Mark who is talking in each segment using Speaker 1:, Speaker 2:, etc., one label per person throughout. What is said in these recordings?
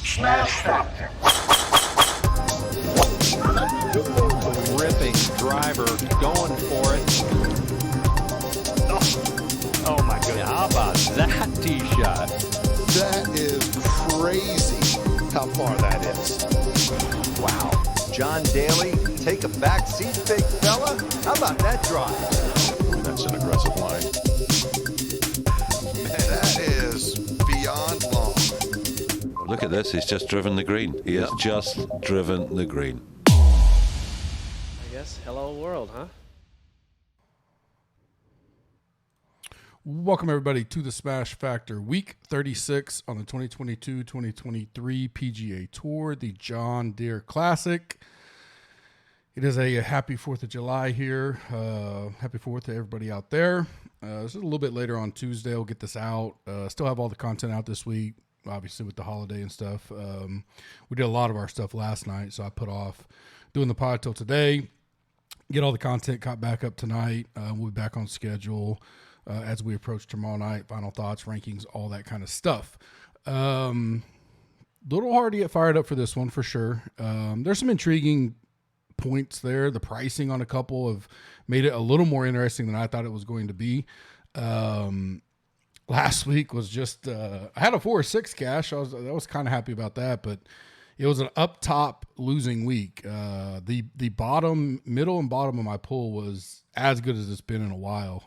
Speaker 1: Smash Factor.
Speaker 2: Ripping driver, going for it. Oh my goodness. How about that tee shot?
Speaker 3: That is crazy how far that is.
Speaker 4: Wow. John Daly, take a back seat, big fella. How about that drive?
Speaker 3: That's an aggressive line. Man, that is beyond long.
Speaker 5: Look at this. He's just driven the green. He has just driven the green.
Speaker 6: I guess hello world, huh?
Speaker 7: Welcome everybody to the Smash Factor Week 36 on the 2022-2023 PGA Tour, the Deere Classic. It is a happy 4th of July here. Happy 4th to everybody out there. This is a little bit later on Tuesday. I'll get this out. Still have all the content out this week, obviously with the holiday and stuff. We did a lot of our stuff last night, so I put off doing the pod till today. Get all the content caught back up tonight. We'll be back on schedule as we approach tomorrow night. Final thoughts, rankings, all that kind of stuff. Little hard to get fired up for this one for sure. There's some intriguing points there. The pricing on a couple have made it a little more interesting than I thought it was going to be. Last week was just I had a 4 or 6 cash. I was kind of happy about that, but it was an up top losing week. The bottom, middle and bottom of my pool was as good as it's been in a while.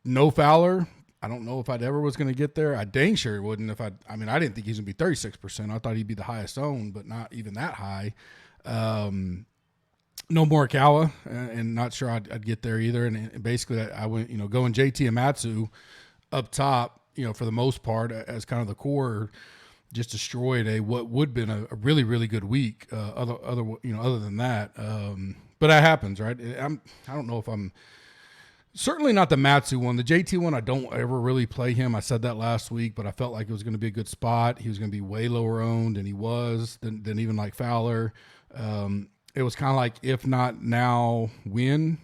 Speaker 7: No Fowler. I don't know if I'd ever was going to get there. I dang sure wouldn't if I didn't think he's going to be 36%. I thought he'd be the highest owned, but not even that high. No Morikawa, and not sure I'd get there either. And basically I went, going JT and Matsu up top, for the most part as kind of the core, just destroyed what would have been a really, really good week. Other than that, but that happens, right? I don't know if I'm certainly not the Matsu one. The JT one, I don't ever really play him. I said that last week, but I felt like it was going to be a good spot. He was going to be way lower owned, and he was than even like Fowler. It was kind of like if not now, when?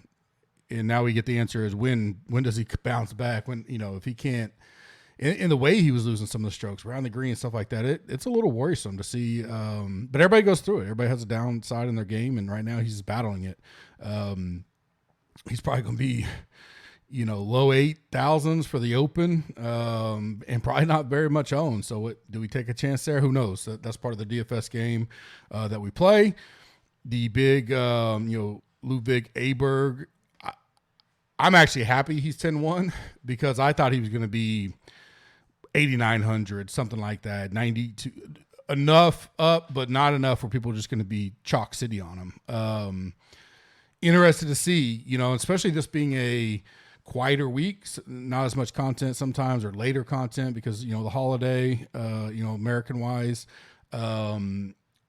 Speaker 7: And now we get the answer is when. When does he bounce back? When if he can't. In the way he was losing some of the strokes around the green and stuff like that, it's a little worrisome to see. But everybody goes through it. Everybody has a downside in their game, and right now he's battling it. He's probably going to be, low 8,000s for the Open, and probably not very much owned. So do we take a chance there? Who knows? That's part of the DFS game that we play. The big, Ludwig Aberg. I'm actually happy he's 10-1 because I thought he was going to be 8,900, something like that, 92, enough up, but not enough where people are just going to be chalk city on him. Interested to see, especially this being a quieter week, not as much content sometimes or later content because, the holiday, American wise,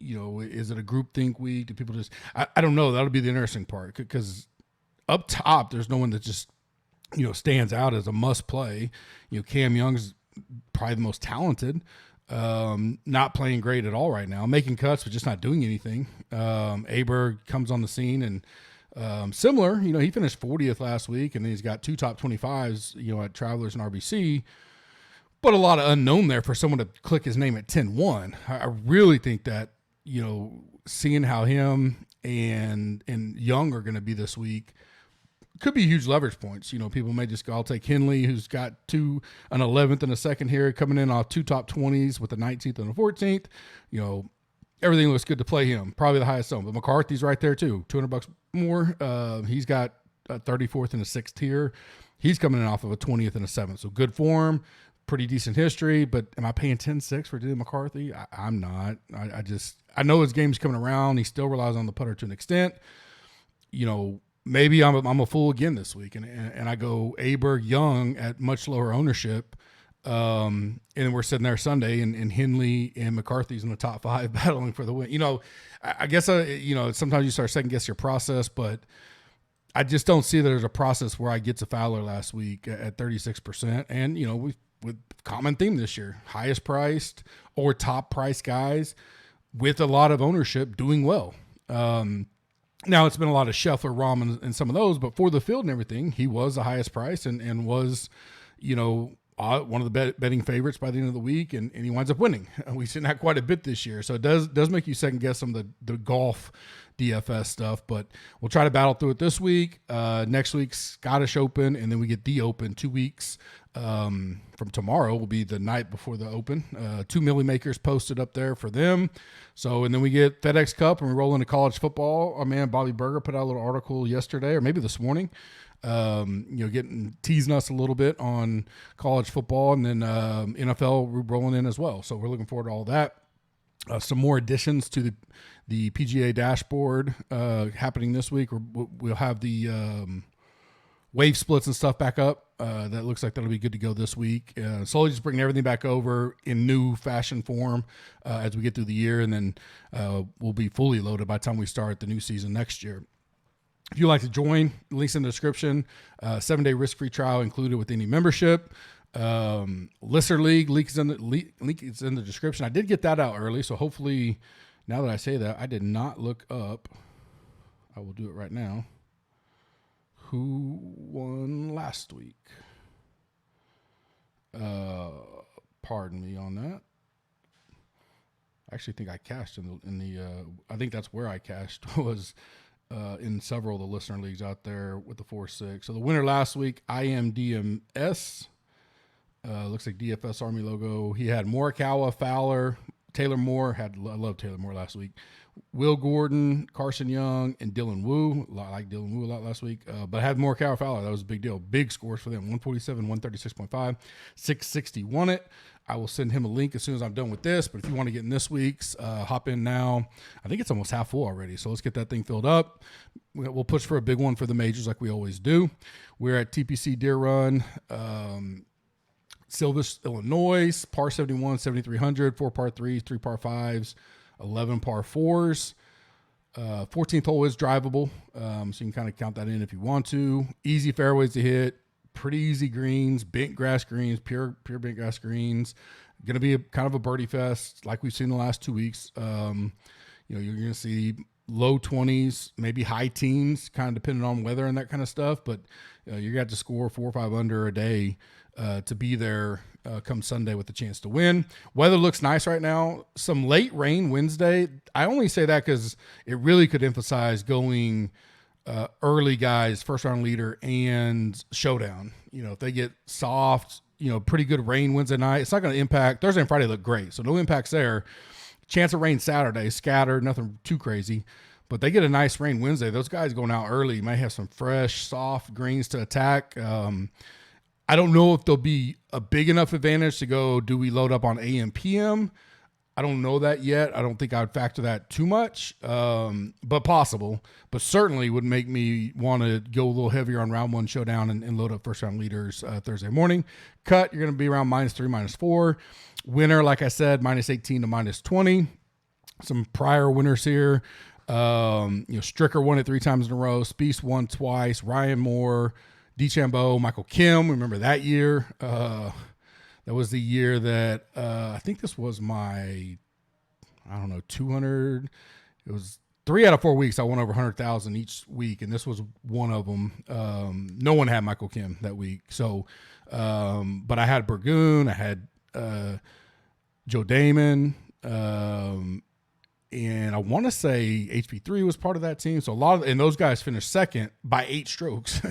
Speaker 7: is it a groupthink week? Do people just, I don't know. That'll be the interesting part because up top, there's no one that just, stands out as a must play. Cam Young's probably the most talented, not playing great at all right now, making cuts, but just not doing anything. Aberg comes on the scene and similar, he finished 40th last week and then he's got 2 top 25s, at Travelers and RBC, but a lot of unknown there for someone to click his name at 10-1. I really think that, seeing how him and Young are going to be this week could be huge leverage points. People may just go, I'll take Henley, who's got an 11th and a second here, coming in off 2 top 20s with the 19th and the 14th. Everything looks good to play him. Probably the highest owned, but McCarthy's right there too. $200 more. He's got a 34th and a 6th here. He's coming in off of a 20th and a 7th. So good form, pretty decent history, but am I paying 10-6 for Dylan McCarthy? I'm not. I know his game's coming around. He still relies on the putter to an extent. Maybe I'm a fool again this week, and I go Aberg Young at much lower ownership, and we're sitting there Sunday, and Henley and McCarthy's in the top 5 battling for the win. I guess sometimes you start second guess your process, but I just don't see that there's a process where I get to Fowler last week at 36%, and with common theme this year, highest priced or top price guys with a lot of ownership doing well. Now it's been a lot of Scheffler, Rahm, and some of those, but for the field and everything, he was the highest price and was, one of the betting favorites by the end of the week, and he winds up winning. We've seen that quite a bit this year, so it does make you second guess some of the golf DFS stuff, but we'll try to battle through it this week. Next week's Scottish Open, and then we get the Open 2 weeks from tomorrow. Will be the night before the Open. 2 milli makers posted up there for them. So, and then we get FedEx Cup, and we roll into college football. Our man Bobby Berger put out a little article yesterday, or maybe this morning, teasing us a little bit on college football, and then NFL rolling in as well. So we're looking forward to all that. Some more additions to the PGA dashboard happening this week. We'll have the wave splits and stuff back up. That looks like that'll be good to go this week. Slowly just bringing everything back over in new fashion form as we get through the year, and then we'll be fully loaded by the time we start the new season next year. If you'd like to join, links in the description. 7-day risk-free trial included with any membership. Listener League link is in the description. I did get that out early, so hopefully, now that I say that, I did not look up. I will do it right now. Who won last week? Pardon me on that. I actually think I cashed in the I think that's where I cashed was in several of the listener leagues out there with the 4-6. So the winner last week, IMDMS. Looks like DFS Army logo. He had Morikawa, Fowler, Taylor Moore. I love Taylor Moore last week. Will Gordon, Carson Young, and Dylan Wu. I like Dylan Wu a lot last week. But I had Morikawa, Fowler. That was a big deal. Big scores for them. 147, 136.5, 660 won it. I will send him a link as soon as I'm done with this. But if you want to get in this week's, hop in now. I think it's almost half full already. So let's get that thing filled up. We'll push for a big one for the majors like we always do. We're at TPC Deer Run. Silvis, Illinois, par 71, 7,300, 4 par 3s, 3 par 5s, 11 par 4s. 14th hole is drivable, so you can kind of count that in if you want to. Easy fairways to hit, pretty easy greens, bent grass greens, pure bent grass greens. Going to be kind of a birdie fest like we've seen the last 2 weeks. You're going to see low 20s, maybe high teens, kind of depending on weather and that kind of stuff. But you're going to have to score 4 or 5 under a day to be there come Sunday with a chance to win. Weather looks nice right now. Some late rain Wednesday. I only say that because it really could emphasize going early guys, first round leader and showdown. If they get soft, pretty good rain Wednesday night, it's not going to impact. Thursday and Friday look great, so no impacts there. Chance of rain Saturday, scattered, nothing too crazy. But they get a nice rain Wednesday. Those guys going out early might have some fresh, soft greens to attack. I don't know if there'll be a big enough advantage to go, do we load up on AM, PM? I don't know that yet. I don't think I would factor that too much, but possible. But certainly would make me want to go a little heavier on round one showdown and load up first round leaders Thursday morning. Cut, you're going to be around -3, -4. Winner, like I said, -18 to -20. Some prior winners here. Stricker won it 3 times in a row. Spieth won twice. Ryan Moore, DeChambeau, Michael Kim. Remember that year? That was the year that I think this was my, 200. It was 3 out of 4 weeks I won over 100,000 each week, and this was one of them. No one had Michael Kim that week. So, but I had Burgoon. I had Joe Damon. And I want to say HP3 was part of that team. So and those guys finished second by 8 strokes,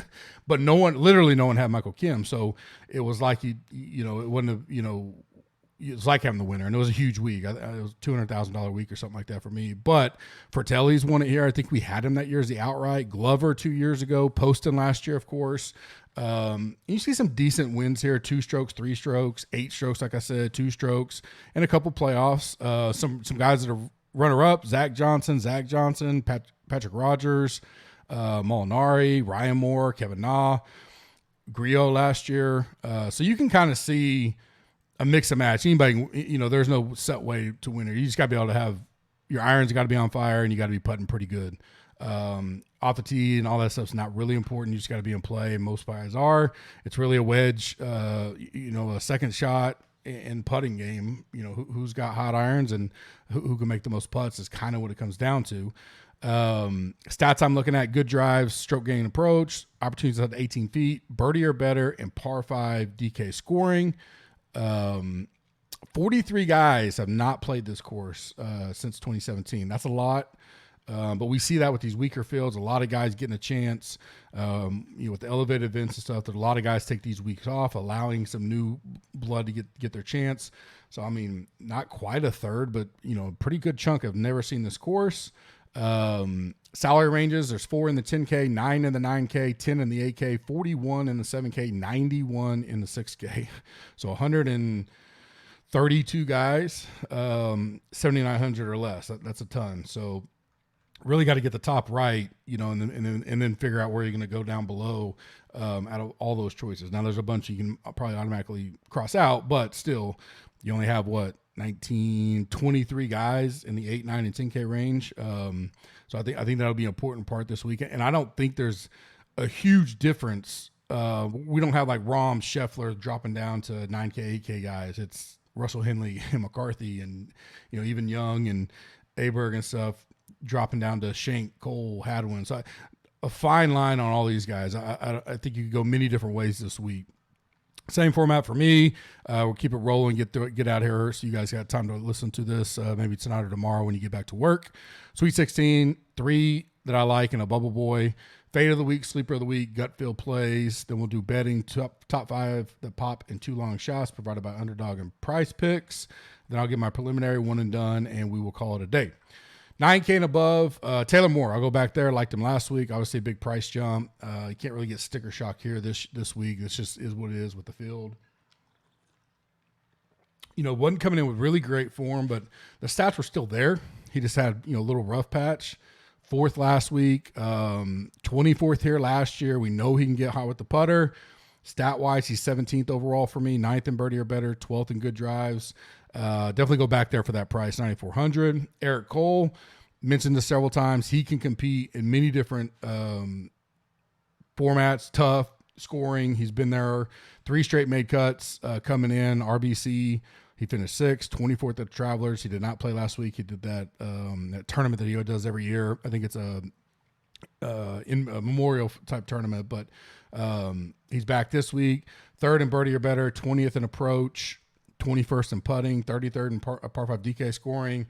Speaker 7: but literally no one had Michael Kim. So it was like, it wasn't, it was like having the winner, and it was a huge week. It was $200,000 week or something like that for me. But Fratelli's won it here. I think we had him that year as the outright. Glover 2 years ago. Poston last year, of course. You see some decent wins here: 2 strokes, 3 strokes, 8 strokes. Like I said, 2 strokes, and a couple playoffs. Some guys that are runner-up: Zach Johnson, Patrick Rogers, Molinari, Ryan Moore, Kevin Na, Griot last year. So you can kind of see a mix and match. Anybody, there's no set way to win here. You just got to be able to have your irons got to be on fire, and you got to be putting pretty good. Off the tee and all that stuff's not really important. You just got to be in play, and most guys are. It's really a wedge, a second shot and putting game. Who's got hot irons and who can make the most putts is kind of what it comes down to. Stats I'm looking at: good drives, stroke gain approach, opportunities at 18 feet, birdie or better, and par 5 DK scoring. 43 guys have not played this course since 2017. That's a lot. But we see that with these weaker fields, a lot of guys getting a chance. With the elevated events and stuff, that a lot of guys take these weeks off, allowing some new blood to get their chance. So, I mean, not quite a third, but, a pretty good chunk have never seen this course. Salary ranges, there's 4 in the 10K, 9 in the 9K, 10 in the 8K, 41 in the 7K, 91 in the 6K. So 132 guys, 7,900 or less. That's a ton. So really got to get the top right, and then figure out where you're going to go down below out of all those choices. Now, there's a bunch you can probably automatically cross out, but still, you only have 23 guys in the 8, 9, and 10K range. So I think that'll be an important part this weekend. And I don't think there's a huge difference. We don't have like Rahm, Scheffler dropping down to 9K, 8K guys. It's Russell Henley and McCarthy and, even Young and Aberg and stuff dropping down to Shank, Cole, Hadwin. So a fine line on all these guys. I think you could go many different ways this week. Same format for me. We'll keep it rolling, get through it, get out here so you guys got time to listen to this maybe tonight or tomorrow when you get back to work. Sweet 16, 3 that I like, and a bubble boy. Fade of the week, sleeper of the week, gut feel plays. Then we'll do betting, top 5 that pop and 2 long shots provided by Underdog and Price Picks. Then I'll get my preliminary one and done, and we will call it a day. 9K and above, Taylor Moore. I'll go back there. Liked him last week. Obviously, a big price jump. You can't really get sticker shock here this week. This just is what it is with the field. Wasn't coming in with really great form, but the stats were still there. He just had, a little rough patch. 4th last week, 24th here last year. We know he can get hot with the putter. Stat-wise, he's 17th overall for me, 9th in birdie or better, 12th in good drives. Definitely go back there for that price, 9,400. Eric Cole, mentioned this several times. He can compete in many different formats, tough, scoring. He's been there 3 straight made cuts coming in, RBC. He finished 6th, 24th at the Travelers. He did not play last week. He did that tournament that he does every year. I think it's a memorial type tournament, but he's back this week. 3rd in birdie or better, 20th in approach, 21st in putting, 33rd in par 5 DK scoring.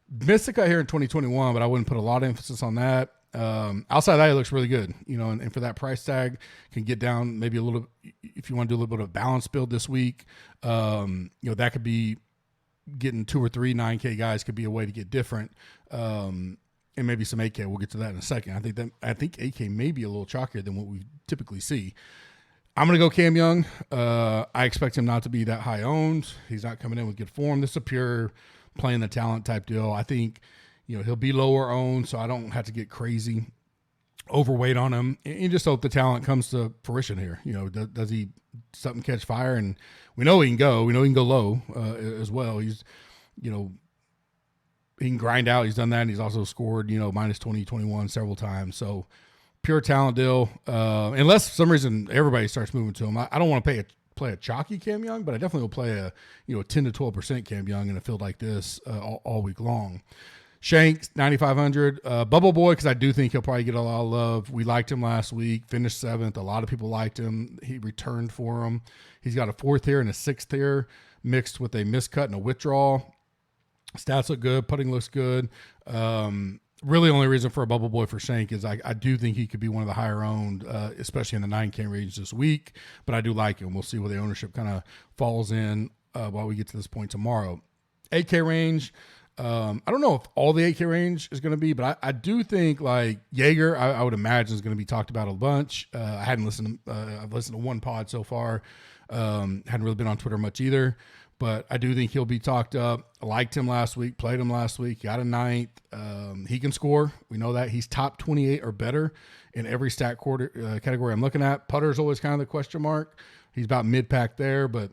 Speaker 7: Missed the cut here in 2021, but I wouldn't put a lot of emphasis on that. Outside of that, it looks really good, and for that price tag, can get down maybe a little, if you want to do a little bit of balance build this week, that could be getting 2 or 3 9K guys could be a way to get different, and maybe some 8K. We'll get to that in a second. I think 8K may be a little chalkier than what we typically see. I'm going to go Cam Young. I expect him not to be that high owned. He's not coming in with good form. This is a pure playing the talent type deal. I think, he'll be lower owned, so I don't have to get crazy overweight on him. And just hope the talent comes to fruition here. Does he something catch fire? And we know he can go. We know he can go low as well. He's, he can grind out. He's done that. And he's also scored, minus 20, 21 several times. So pure talent deal. Unless for some reason everybody starts moving to him. I don't want to play a chalky Cam Young, but I definitely will play a 10 to 12% Cam Young in a field like this all week long. Shanks, 9,500. Bubble Boy, because I do think he'll probably get a lot of love. We liked him last week, finished 7th. A lot of people liked him. He returned for him. He's got a 4th here and a 6th here mixed with a miscut and a withdrawal. Stats look good. Putting looks good. Really only reason for a Bubble Boy for Shank is I do think he could be one of the higher owned, especially in the 9K range this week. But I do like him. We'll see where the ownership kind of falls in while we get to this point tomorrow. 8K range. I don't know if all the 8K range is going to be, but I do think like Jaeger, I would imagine is going to be talked about a bunch. I hadn't listened to, I've listened to one pod so far. Hadn't really been on Twitter much either, but I do think he'll be talked up. I liked him last week, played him last week, got a 9th. He can score. We know that. He's top 28 or better in every stat category I'm looking at. Putter's always kind of the question mark. He's about mid-pack there, but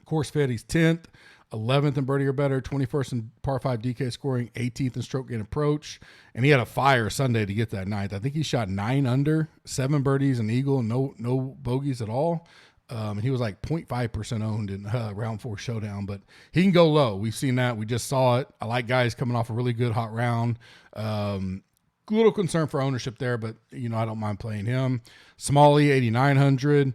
Speaker 7: course fit, he's 10th. 11th in birdie or better, 21st in par 5 DK scoring, 18th in stroke gain approach, and he had a fire Sunday to get that 9th. I think he shot 9 under, 7 birdies, an eagle, no bogeys at all. And he was like 0.5% owned in round 4 showdown, but he can go low. We've seen that. We just saw it. I like guys coming off a really good hot round. little concern for ownership there, but I don't mind playing him. Smalley 8,900,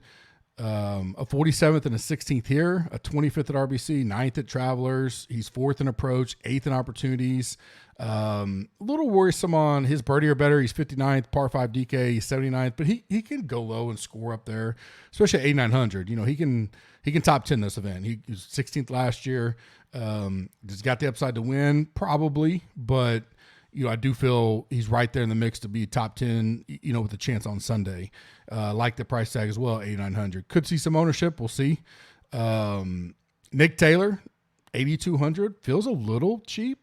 Speaker 7: a 47th and a 16th here, a 25th at RBC, 9th at Travelers. He's 4th in approach, 8th in opportunities. A little worrisome on his birdie or better. He's 59th, par 5 DK, he's 79th, but he can go low and score up there, especially at 8,900. He can top 10 this event. He was 16th last year. He's got the upside to win probably, but I do feel he's right there in the mix to be top 10, with a chance on Sunday. Like the price tag as well, 8,900. Could see some ownership. We'll see. Nick Taylor, 8,200, feels a little cheap,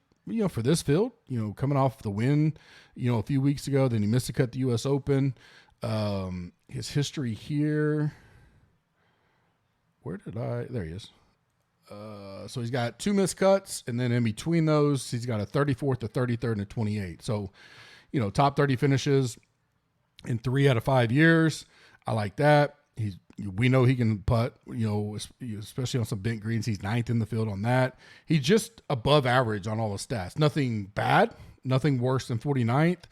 Speaker 7: for this field, coming off the win, a few weeks ago. Then he missed a cut at the U.S. Open. His history here. There he is. So he's got 2 missed cuts, and then in between those, he's got a 34th, a 33rd, and a 28. So, top 30 finishes in 3 out of 5 years. I like that. We know he can putt, especially on some bent greens. He's 9th in the field on that. He's just above average on all the stats. Nothing bad, nothing worse than 49th,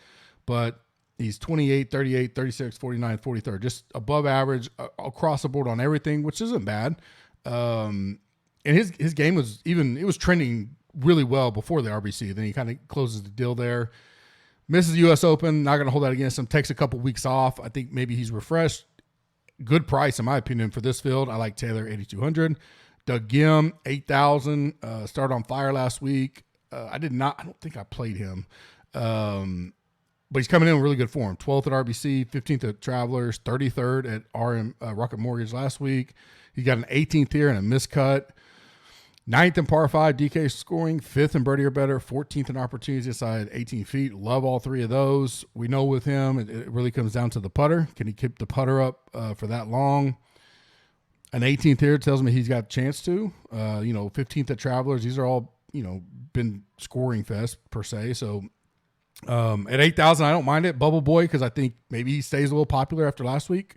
Speaker 7: but he's 28, 38, 36, 49, 43rd, just above average across the board on everything, which isn't bad. And his game was trending really well before the RBC. Then he kind of closes the deal there. Misses the U.S. Open, not going to hold that against him. Takes a couple weeks off. I think maybe he's refreshed. Good price, in my opinion, for this field. I like Taylor, 8,200. Doug Gim, 8,000. Started on fire last week. I don't think I played him. But he's coming in with really good form. 12th at RBC, 15th at Travelers, 33rd at RM Rocket Mortgage last week. He got an 18th here and a miscut. 9th in par 5 DK scoring, 5th in birdie or better, 14th in opportunities inside 18 feet. Love all 3 of those. We know with him, it really comes down to the putter. Can he keep the putter up for that long? An 18th here tells me he's got a chance to. 15th at Travelers. These are all, been scoring fest per se. So at 8,000, I don't mind it. Bubble Boy, because I think maybe he stays a little popular after last week.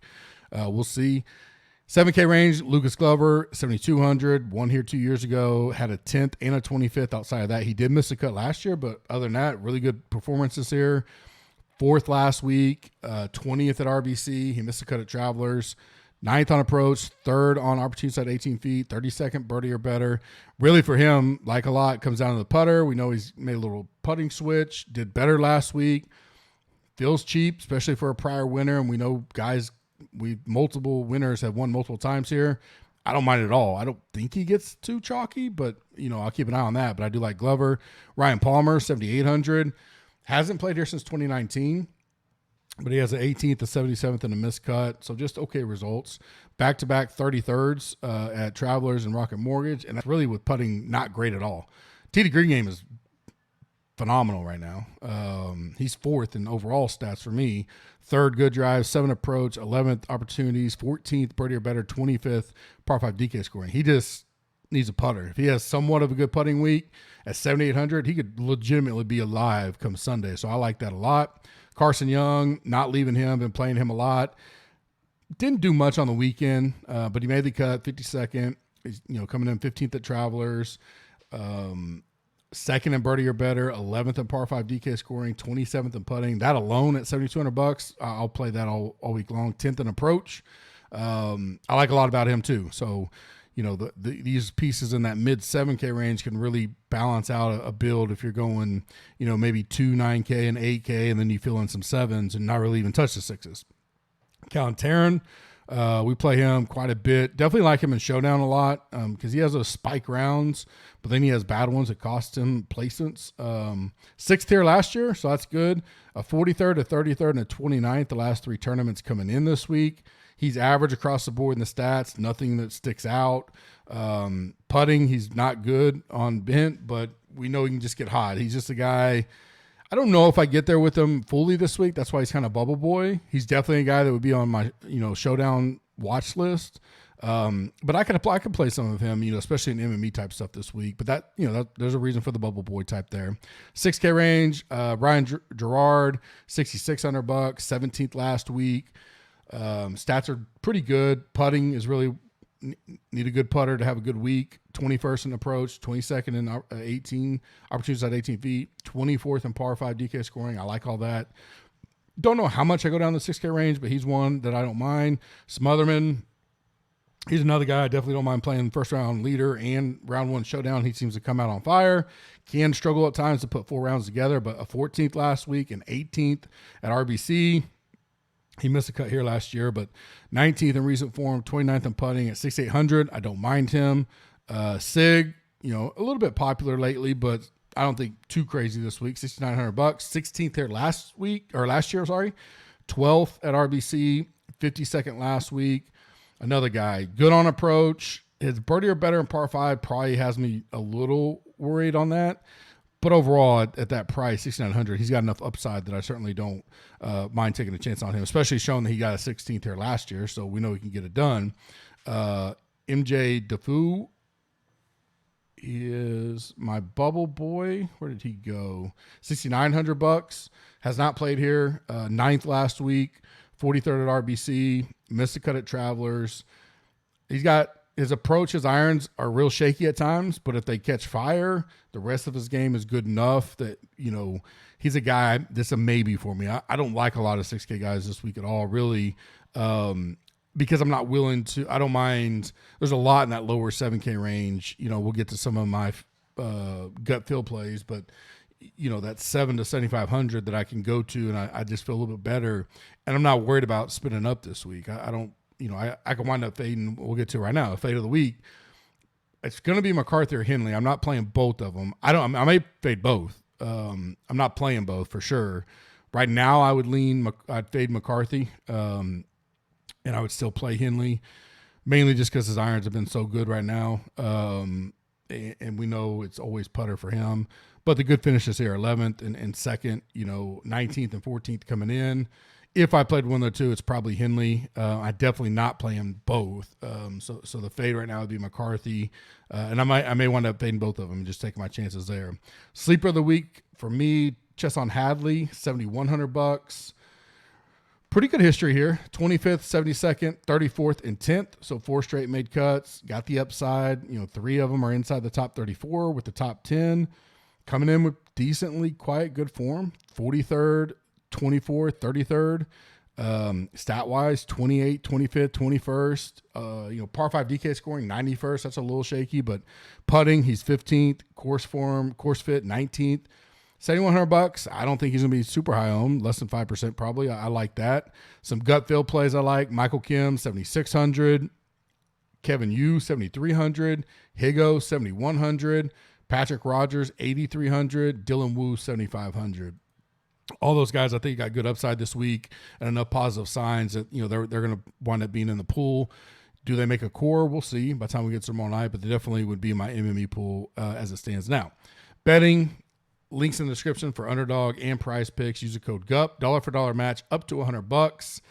Speaker 7: We'll see. 7K range, Lucas Glover, 7,200. Won here 2 years ago. Had a 10th and a 25th outside of that. He did miss a cut last year, but other than that, really good performances here. 4th last week, 20th at RBC. He missed a cut at Travelers. 9th on approach, 3rd on opportunity side 18 feet, 32nd birdie or better. Really for him, like a lot, comes down to the putter. We know he's made a little putting switch. Did better last week. Feels cheap, especially for a prior winner, and we know guys – multiple winners have won multiple times here. I don't mind it at all. I don't think he gets too chalky, but I'll keep an eye on that. But I do like Glover. Ryan Palmer, 7,800. Hasn't played here since 2019, but he has an 18th, a 77th, and a miscut. So just okay results. Back-to-back 33rds at Travelers and Rocket Mortgage, and that's really with putting not great at all. Tee to green game is phenomenal right now. He's 4th in overall stats for me. 3rd good drive, 7th approach, 11th opportunities, 14th birdie or better, 25th par 5 DK scoring. He just needs a putter. If he has somewhat of a good putting week at 7,800, he could legitimately be alive come Sunday. So I like that a lot. Carson Young, not leaving him, been playing him a lot. Didn't do much on the weekend, but he made the cut, 52nd. He's coming in 15th at Travelers. 2nd in birdie or better, 11th in par 5 DK scoring, 27th in putting. That alone at $7,200, I'll play that all week long. 10th in approach. I like a lot about him too. So, these pieces in that mid 7K range can really balance out a build if you're going, maybe 2 9K and 8K, and then you fill in some 7s and not really even touch the 6s. Callan Tarrant. We play him quite a bit. Definitely like him in Showdown a lot because he has those spike rounds, but then he has bad ones that cost him placements. 6th here last year, so that's good. A 43rd, a 33rd, and a 29th the last 3 tournaments coming in this week. He's average across the board in the stats, nothing that sticks out. Putting, he's not good on bent, but we know he can just get hot. He's just a guy – I don't know if I get there with him fully this week. That's why he's kind of bubble boy. He's definitely a guy that would be on my, Showdown watch list. But I can play some of him, especially in MME type stuff this week. But that, there's a reason for the bubble boy type there. 6K range, Ryan Gerard, $6,600, 17th last week. Stats are pretty good. Putting is really need a good putter to have a good week. 21st in approach, 22nd in 18 opportunities at 18 feet, 24th in par 5 DK scoring. I like all that. Don't know how much I go down the 6K range, but he's one that I don't mind. Smotherman, he's another guy I definitely don't mind playing first round leader and round 1 showdown. He seems to come out on fire. Can struggle at times to put 4 rounds together, but a 14th last week and 18th at RBC. He missed a cut here last year, but 19th in recent form, 29th in putting at 6,800. I don't mind him. Sig, a little bit popular lately, but I don't think too crazy this week. $6,900. 16th here last year. 12th at RBC, 52nd last week. Another guy, good on approach. His birdie or better in par 5 probably has me a little worried on that. But overall, at that price, $6,900, he's got enough upside that I certainly don't mind taking a chance on him, especially showing that he got a 16th here last year, so we know he can get it done. MJ Defoe is my bubble boy. Where did he go? $6,900. Has not played here. 9th last week, 43rd at RBC, missed a cut at Travelers. He's got his approach, his irons are real shaky at times, but if they catch fire, the rest of his game is good enough that, he's a guy that's a maybe for me. I don't like a lot of 6K guys this week at all, really, because I'm not willing to. I don't mind. There's a lot in that lower 7K range. We'll get to some of my gut feel plays, but, that 7 to 7,500 that I can go to, and I just feel a little bit better, and I'm not worried about spinning up this week. I don't. I can wind up fading. We'll get to it right now. A fade of the week. It's going to be McCarthy or Henley. I'm not playing both of them. I may fade both. I'm not playing both for sure. Right now, I'd fade McCarthy, and I would still play Henley, mainly just because his irons have been so good right now. And we know it's always putter for him. But the good finishes here, 11th and 2nd, 19th and 14th coming in. If I played one of the two, it's probably Henley. I definitely not playing both. So the fade right now would be McCarthy, and I may wind up fading both of them and just taking my chances there. Sleeper of the week for me, Chesson Hadley, $7,100. Pretty good history here. 25th, 72nd, 34th, and 10th. So 4 straight made cuts. Got the upside. 3 of them are inside the top 34 with the top 10. Coming in with decently quiet, good form. 43rd. 24th, 33rd, stat-wise, 28th, 25th, 21st, par 5 DK scoring, 91st. That's a little shaky, but putting, he's 15th, course fit, 19th, $7,100. I don't think he's going to be super high owned, less than 5% probably. I like that. Some gut feel plays I like. Michael Kim, 7,600. Kevin Yu, 7,300. Higo, 7,100. Patrick Rogers, 8,300. Dylan Wu, 7,500. All those guys, I think, got good upside this week and enough positive signs that they're going to wind up being in the pool. Do they make a core? We'll see by the time we get to tomorrow night, but they definitely would be in my MME pool as it stands now. Betting, links in the description for underdog and prize picks. Use the code GUP, dollar for dollar match up to $100.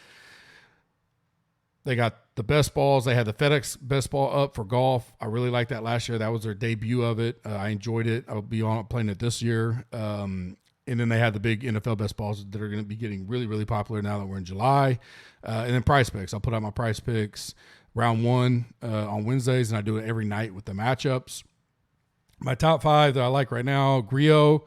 Speaker 7: They got the best balls. They had the FedEx best ball up for golf. I really liked that last year. That was their debut of it. I enjoyed it. I'll be playing it this year. And then they had the big NFL best balls that are going to be getting really, really popular now that we're in July. And then prize picks. I'll put out my prize picks round 1 on Wednesdays, and I do it every night with the matchups. My top 5 that I like right now, Griot,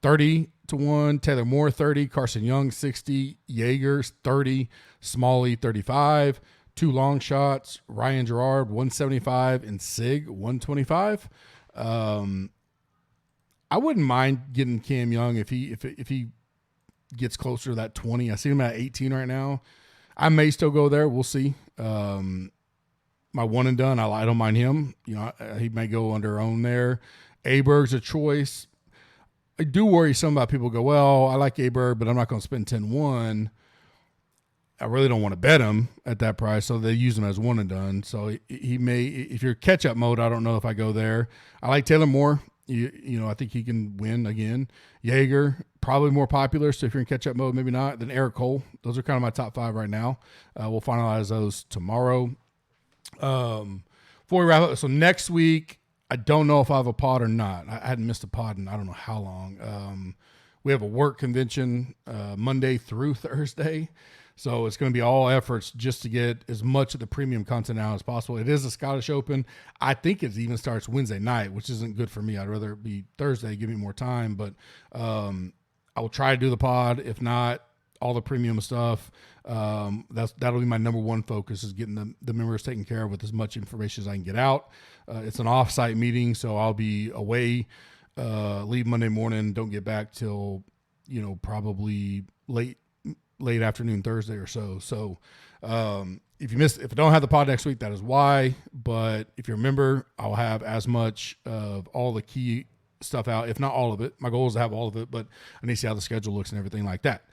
Speaker 7: 30-1, Taylor Moore, 30, Carson Young, 60, Yeager, 30, Smalley, 35, 2 long shots, Ryan Gerard, 175, and Sig, 125. I wouldn't mind getting Cam Young if he gets closer to that 20. I see him at 18 right now. I may still go there. We'll see. My one and done, I don't mind him. He may go under own there. Aberg's a choice. I do worry some about people go, well, I like Aberg, but I'm not going to spend 10-1. I really don't want to bet him at that price, so they use him as one and done. So he may, if you're catch-up mode, I don't know if I go there. I like Taylor Moore. I think he can win again. Yeager, probably more popular, so if you're in catch-up mode, maybe not. Then Eric Cole. Those are kind of my top 5 right now. We'll finalize those tomorrow. Before we wrap up, so next week, I don't know if I have a pod or not. I hadn't missed a pod in I don't know how long. We have a work convention Monday through Thursday. So it's going to be all efforts just to get as much of the premium content out as possible. It is a Scottish Open. I think it even starts Wednesday night, which isn't good for me. I'd rather it be Thursday, give me more time. But I will try to do the pod. If not, all the premium stuff. That'll be my number one focus, is getting the members taken care of with as much information as I can get out. It's an off-site meeting, so I'll be away. Leave Monday morning. Don't get back till probably late afternoon Thursday or so. So if I don't have the pod next week, that is why. But if you're a member, I'll have as much of all the key stuff out, if not all of it. My goal is to have all of it, but I need to see how the schedule looks and everything like that.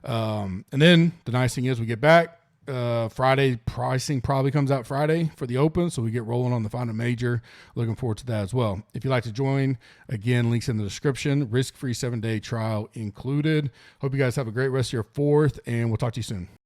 Speaker 7: And then the nice thing is we get back Friday. Pricing probably comes out Friday for the Open, so we get rolling on the final major. Looking forward to that as well. If you'd like to join, again, links in the description. Risk-free 7-day trial included. Hope you guys have a great rest of your 4th, and we'll talk to you soon.